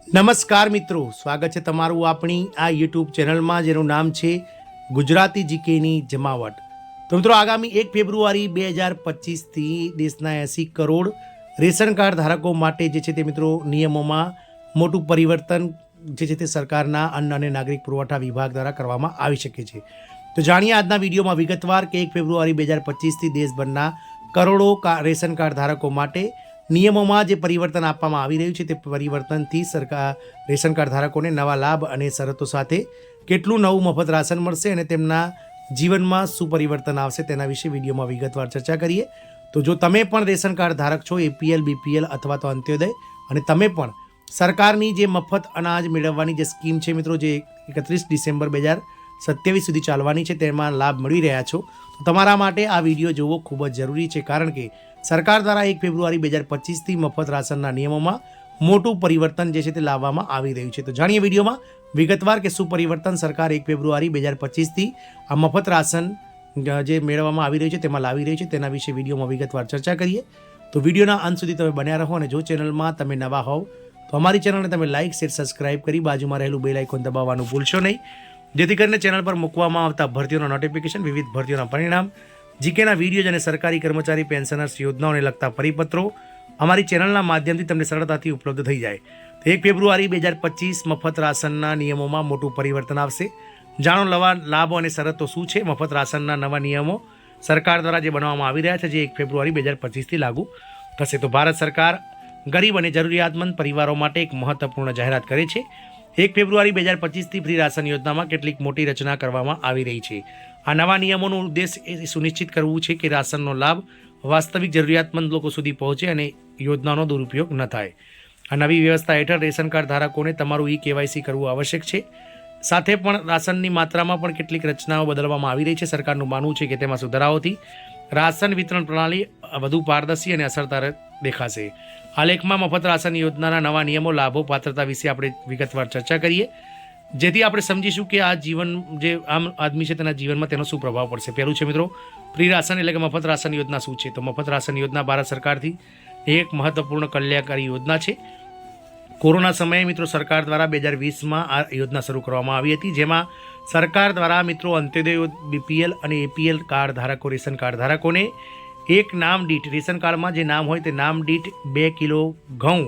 નમસ્કાર મિત્રો, સ્વાગત છે તમારું આપણી આ યુટ્યુબ ચેનલમાં જેનું નામ છે ગુજરાતી જીકેની જમાવટ। તો મિત્રો, આગામી 1 ફેબ્રુઆરી 2025થી દેશના 80 કરોડ રેશન કાર્ડ ધારકો માટે જે છે તે મિત્રો નિયમોમાં મોટું પરિવર્તન જે છે તે સરકારના અન્ન અને નાગરિક પુરવઠા વિભાગ દ્વારા કરવામાં આવી શકે છે। તો જાણીએ આજના વિડીયોમાં વિગતવાર કે 1 ફેબ્રુઆરી 2025થી દેશભરના કરોડો રેશન કાર્ડ ધારકો માટે નિયમોમાં જે પરિવર્તન આપવામાં આવી રહ્યું છે તે પરિવર્તનથી સરકાર રેશન કાર્ડ ધારકોને નવા લાભ અને શરતો સાથે કેટલું નવું મફત રાશન મળશે અને તેમના જીવનમાં શું પરિવર્તન આવશે તેના વિશે વિડીયોમાં વિગતવાર ચર્ચા કરીએ। તો જો તમે પણ રેશન કાર્ડ ધારક છો, એપીએલ, બીપીએલ અથવા તો અંત્યોદય, અને તમે પણ સરકારની જે મફત અનાજ મેળવવાની જે સ્કીમ છે મિત્રો, જે 31 ડિસેમ્બર 2027 સુધી ચાલવાની છે, તેમાં લાભ મળી રહ્યા છો, તો તમારા માટે આ વિડીયો જોવો ખૂબ જ જરૂરી છે, કારણ કે સરકાર દ્વારા 1 ફેબ્રુઆરી 2025થી મફત રાશનના નિયમોમાં મોટું પરિવર્તન જે છે તે લાવવામાં આવી રહ્યું છે। તો જાણીએ વિડીયોમાં વિગતવાર કે શું પરિવર્તન સરકાર 1 ફેબ્રુઆરી 2025થી આ મફત રાશન જે મેળવવામાં આવી રહ્યું છે તેમાં લાવી રહ્યું છે, તેના વિશે વિડીયોમાં વિગતવાર ચર્ચા કરીએ। તો વિડીયોના અંત સુધી તમે બન્યા રહો, અને જો ચેનલમાં તમે નવા હોવ તો અમારી ચેનલને તમે લાઇક, શેર, સબસ્ક્રાઇબ કરી બાજુમાં રહેલું બેલ આઇકોન દબાવવાનું ભૂલશો નહીં, જેથી કરીને ચેનલ પર મૂકવામાં આવતા ભરતીઓના નોટિફિકેશન, વિવિધ ભરતીઓના પરિણામ, જીકેના વિડીયોઝ અને સરકારી કર્મચારી પેન્શનર્સ યોજનાઓને લગતા પરિપત્રો અમારી ચેનલના માધ્યમથી તમને સરળતાથી ઉપલબ્ધ થઈ જાય। તો 1 ફેબ્રુઆરી 2025 મફત રાશનના નિયમોમાં મોટું પરિવર્તન આવશે। જાણો નવા લાભો અને શરતો શું છે। મફત રાશનના નવા નિયમો સરકાર દ્વારા જે બનાવવામાં આવી રહ્યા છે, જે 1 ફેબ્રુઆરી 2025થી લાગુ થશે। તો ભારત સરકાર ગરીબ અને જરૂરિયાતમંદ પરિવારો માટે એક મહત્વપૂર્ણ જાહેરાત કરે છે। 1 ફેબ્રુઆરી 2025થી ફ્રી રાશન યોજનામાં કેટલીક મોટી રચના કરવામાં આવી રહી છે। આ નવા નિયમોનો ઉદ્દેશ એ સુનિશ્ચિત કરવું છે કે રાશનનો લાભ વાસ્તવિક જરૂરિયાતમંદ લોકો સુધી પહોંચે અને યોજનાનો દુરુપયોગ ન થાય। આ નવી વ્યવસ્થા હેઠળ રેશન કાર્ડ ધારકોને તમારું કેવાયસી કરવું આવશ્યક છે। સાથે પણ રાશનની માત્રામાં પણ કેટલીક રચનાઓ બદલવામાં આવી રહી છે। સરકારનું માનવું છે કે તેમાં સુધારાઓથી રાશન વિતરણ પ્રણાલી વધુ પારદર્શી અને અસરકારક દેખાશે। આ લેખમાં મફત રાશન યોજનાના નવા નિયમો, લાભો, પાત્રતા વિશે આપણે વિગતવાર ચર્ચા કરીએ, જેથી આપણે સમજીશું કે આ જીવન જે આમ આદમી છે તેના જીવનમાં તેનો શું પ્રભાવ પડશે। પહેલું છે મિત્રો ફ્રી રાશન એટલે કે મફત રાશન યોજના શું છે? તો મફત રાશન યોજના ભારત સરકારથી એક મહત્વપૂર્ણ કલ્યાણકારી યોજના છે। કોરોના સમયે મિત્રો સરકાર દ્વારા 2020માં આ યોજના શરૂ કરવામાં આવી હતી, જેમાં સરકાર દ્વારા મિત્રો અંત્યોદય, બીપીએલ અને એપીએલ કાર્ડ ધારકો, રેશન કાર્ડ ધારકોને એક નામ દીઠ, રેશન કાર્ડમાં જે નામ હોય તે નામ દીઠ 2 કિલો ઘઉં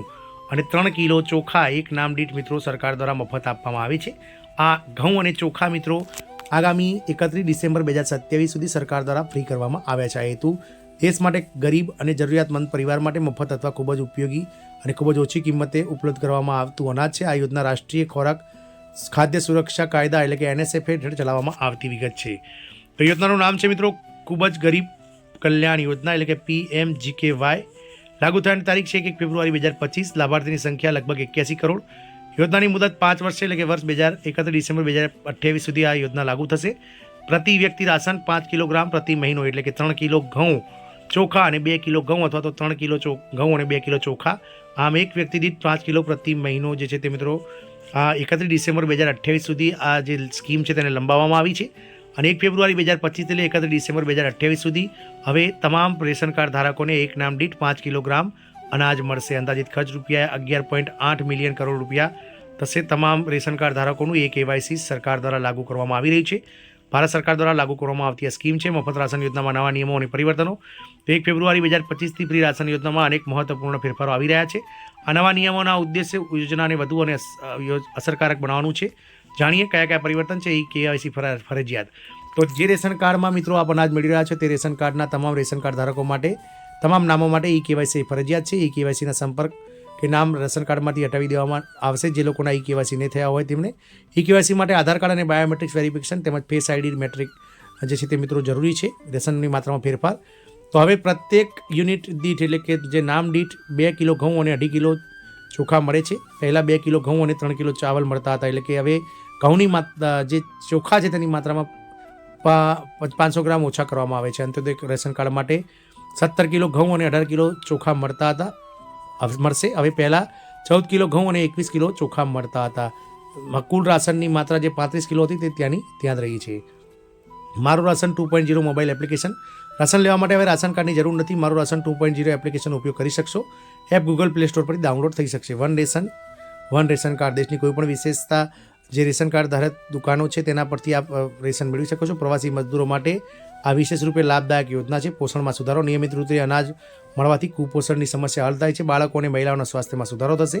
અને 3 કિલો ચોખા એક નામ દીઠ મિત્રો સરકાર દ્વારા મફત આપવામાં આવે છે। આ ઘઉં અને ચોખા મિત્રો આગામી 31 ડિસેમ્બર 2027 સુધી સરકાર દ્વારા ફ્રી કરવામાં આવ્યા છે। આ હેતુ દેશ માટે ગરીબ અને જરૂરિયાતમંદ પરિવાર માટે મફત અથવા ખૂબ જ ઉપયોગી અને ખૂબ જ ઓછી કિંમતે ઉપલબ્ધ કરવામાં આવતું અનાજ છે। આ યોજના રાષ્ટ્રીય ખોરાક ખાદ્ય સુરક્ષા કાયદા એટલે કે NSF હેઠળ ચલાવવામાં આવતી વિગત છે। તો યોજનાનું નામ છે મિત્રો ખૂબ જ ગરીબ કલ્યાણ યોજના એટલે કે PMGKY। લાગુ થવાની તારીખ છે 1 ફેબ્રુઆરી 2025। લાભાર્થીની સંખ્યા લગભગ 81 કરોડ। યોજનાની મુદત 5 વર્ષ છે એટલે કે વર્ષ 31 ડિસેમ્બર 2028 સુધી આ યોજના લાગુ થશે। પ્રતિ વ્યક્તિ રાશન 5 કિલોગ્રામ પ્રતિ મહિનો એટલે કે 3 કિલો ઘઉં, ચોખા અને 2 કિલો ઘઉં, અથવા તો 3 કિલો ઘઉં અને 2 કિલો ચોખા, આમ એક વ્યક્તિ દીઠ 5 કિલો પ્રતિ મહિનો જે છે તે મિત્રો આ 31 ડિસેમ્બર 2028 સુધી આ જે સ્કીમ છે તેને લંબાવવામાં આવી છે। અને 1 ફેબ્રુઆરી 2025 એટલે 31 ડિસેમ્બર 2028 સુધી હવે તમામ રેશન કાર્ડ ધારકોને એક નામ દીઠ 5 કિલોગ્રામ અનાજ મળશે। અંદાજિત ખર્ચ રૂપિયા 11.8 મિલિયન કરોડ રૂપિયા થશે। તમામ રેશન કાર્ડ ધારકોનું કેવાયસી સરકાર દ્વારા લાગુ કરવામાં આવી રહ્યું છે। ભારત સરકાર દ્વારા લાગુ કરવામાં આવતી આ સ્કીમ છે। મફત રાશન યોજનામાં નવા નિયમો અને પરિવર્તનો। 1 ફેબ્રુઆરી 2025થી ફ્રી રાશન યોજનામાં અનેક મહત્વપૂર્ણ ફેરફારો આવી રહ્યા છે। આ નવા નિયમોના ઉદ્દેશ્ય યોજનાને વધુ અને અસરકારક બનાવવાનું છે। જાણીએ કયા કયા પરિવર્તન છે। કેવાયસી ફરજિયાત। તો જે રેશન કાર્ડમાં મિત્રો આપ અનાજ મેળવી રહ્યા છો તે રેશન કાર્ડના તમામ રેશન કાર્ડ ધારકો માટે તમામ નામો માટે કેવાયસી ફરજિયાત છે। કેવાયસીના સંપર્ક કે નામ રેશન કાર્ડમાંથી હટાવી દેવામાં આવશે જે લોકોના કેવાયસી નહીં થયા હોય તેમને। કેવાયસી માટે આધાર કાર્ડ અને બાયોમેટ્રિક્સ વેરિફિકેશન તેમજ ફેસ આઈડી મેટ્રિક જે છે તે મિત્રો જરૂરી છે। રેશનની માત્રામાં ફેરફાર। તો હવે પ્રત્યેક યુનિટ દીઠ એટલે કે જે નામ દીઠ 2 કિલો ઘઉં અને 2.5 કિલો ચોખા મળે છે। પહેલાં 2 કિલો ઘઉં અને 3 કિલો ચાવલ મળતા હતા, એટલે કે હવે ઘઉંની જે ચોખા છે તેની માત્રામાં 500 ગ્રામ ઓછા કરવામાં આવે છે। અંત્યોદય રેશન કાર્ડ માટે 17 કિલો ઘઉં અને 18 કિલો ચોખા મળતા હતા, મળશે હવે પહેલાં 14 કિલો ઘઉં અને 21 કિલો ચોખા મળતા હતા। કુલ રાશનની માત્રા જે 35 કિલો હતી તે ત્યાં જ રહી છે। મારું રાશન 2.0 મોબાઈલ એપ્લિકેશન। રાશન લેવા માટે હવે રાશન કાર્ડની જરૂર નથી। મારું રાશન 2.0 એપ્લિકેશનનો ઉપયોગ કરી શકશો। એપ ગૂગલ પ્લે સ્ટોર પરથી ડાઉનલોડ થઈ શકશે। One ration one ration card દેશની કોઈપણ વિશેષતા જે રેશન કાર્ડ ધારક દુકાનો છે તેના પરથી આપ રેશન મેળવી શકો છો. પ્રવાસી મજદૂરો માટે આ વિશેષ રૂપે લાભદાયક યોજના છે. પોષણમાં સુધારો. નિયમિત રીતે અનાજ મળવાથી કુપોષણની સમસ્યા હલ થાય છે. બાળકો અને મહિલાઓના સ્વાસ્થ્યમાં સુધારો થશે.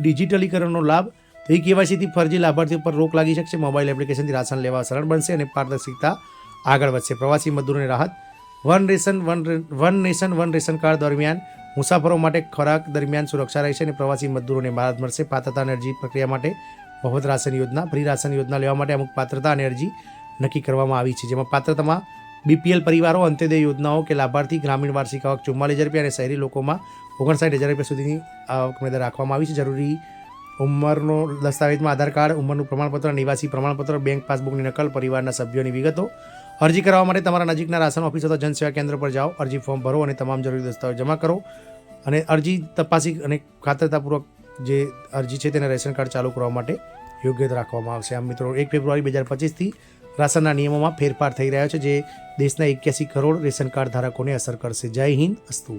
ડિજિટલીકરણનો લાભ. તો એ કેવાયસીથી ફરજી લાભાર્થીઓ પર રોક લાગી શકશે. મોબાઈલ એપ્લિકેશનથી રાશન લેવા સરળ બનશે અને પારદર્શિતા આગળ વધશે. પ્રવાસી મજદૂરોને રાહત. One nation one ration card દરમિયાન મુસાફરો માટે ખોરાક દરમિયાન સુરક્ષા રહેશે અને પ્રવાસી મજદૂરોને મદદ મળશે. પાત્રતા અને અરજી પ્રક્રિયા માટે મફત રાશન યોજના. ફ્રી રાશન યોજના લેવા માટે અમુક પાત્રતા અને અરજી નક્કી કરવામાં આવી છે, જેમાં પાત્રતામાં BPL પરિવારો, અંત્યોદય યોજનાઓ કે લાભાર્થી ગ્રામીણ વાર્ષિક આવક 44,000 રૂપિયા અને શહેરી લોકોમાં 59,000 રૂપિયા સુધીની આવક મર્યાદા રાખવામાં આવી છે. જરૂરી ઉંમરનો દસ્તાવેજમાં આધાર કાર્ડ, ઉંમરનું પ્રમાણપત્ર, નિવાસી પ્રમાણપત્ર, બેંક પાસબુકની નકલ, પરિવારના સભ્યોની વિગતો. અરજી કરવા માટે તમારા નજીકના રાશન ઓફિસ અથવા જનસેવા કેન્દ્ર પર જાઓ, અરજી ફોર્મ ભરો અને તમામ જરૂરી દસ્તાવેજ જમા કરો અને અરજી તપાસી અને ખાતરતાપૂર્વક જે અરજી છે તેને રેશન કાર્ડ ચાલુ કરવા માટે યોગ્ય રાખવામાં આવશે. આમ મિત્રો 1 ફેબ્રુઆરી 2025થી રાશનના નિયમોમાં ફેરફાર થઈ રહ્યો છે, જે દેશના 81 કરોડ રેશન કાર્ડ ધારકોને અસર કરશે. જય હિન્દ. અસ્તુ.